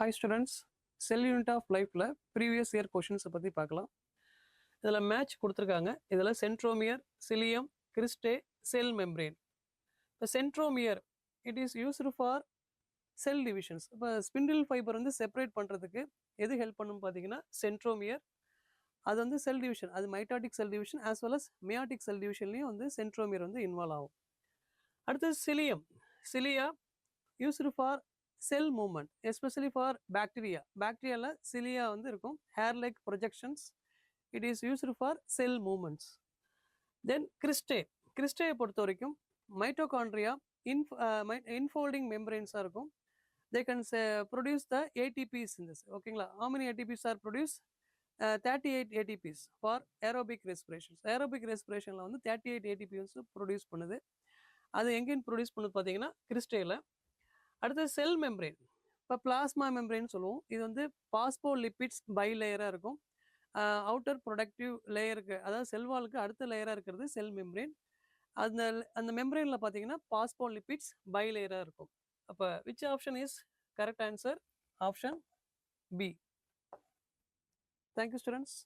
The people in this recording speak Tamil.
Hi students, cell unit of lifeல previous year questions பத்தி பார்க்கலாம். இதில் மேட்ச் கொடுத்துருக்காங்க. இதில் centromere, cilium, cristae, cell membrane. இப்போ centromere it is used for cell divisions. இப்போ ஸ்பிண்டில் ஃபைபர் வந்து செப்பரேட் பண்ணுறதுக்கு எது ஹெல்ப் பண்ணும் பார்த்தீங்கன்னா சென்ட்ரோமியர். அது வந்து செல் டிவிஷன், அது mitotic cell division as well as meiotic cell டிவிஷன்லையும் வந்து சென்ட்ரோமியர் வந்து இன்வால்வ் ஆகும். அடுத்தது cilium. Cilia used for cell movement, especially for bacteria. பாக்டீரியாவில் சிலியா வந்து இருக்கும், hair like projections. It is used for cell movements. Then cristae. கிறிஸ்டேயை பொறுத்த வரைக்கும் மைட்டோகாண்ட்ரியா இன்ஃபோல்டிங் மெம்பரேன்ஸாக இருக்கும். They can produce the ATPs in this. ஓகேங்களா? How many ATPs are produce? 38 ATPs for aerobic respirations. Aerobic ரெஸ்பிரேஷனில் வந்து 38 ஏடிபிஸ் ப்ரொடியூஸ் பண்ணுது. அது எங்கேன்னு ப்ரொடியூஸ் பண்ணுது பார்த்தீங்கன்னா கிறிஸ்டேயில். அடுத்தது செல் மெம்பரேன். இப்போ பிளாஸ்மா மெம்பரேன் சொல்லுவோம். இது வந்து பாஸ்போலிபிட்ஸ் பை லேயராக இருக்கும். அவுட்டர் ப்ரொடக்டிவ் லேயருக்கு, அதாவது செல்வாலுக்கு அடுத்த லேயராக இருக்கிறது செல் மெம்பரேன். அந்த அந்த மெம்பரேனில் பார்த்தீங்கன்னா பாஸ்போலிபிட்ஸ் பை லேயராக இருக்கும். அப்போ which option is correct answer? Option B. Thank you students.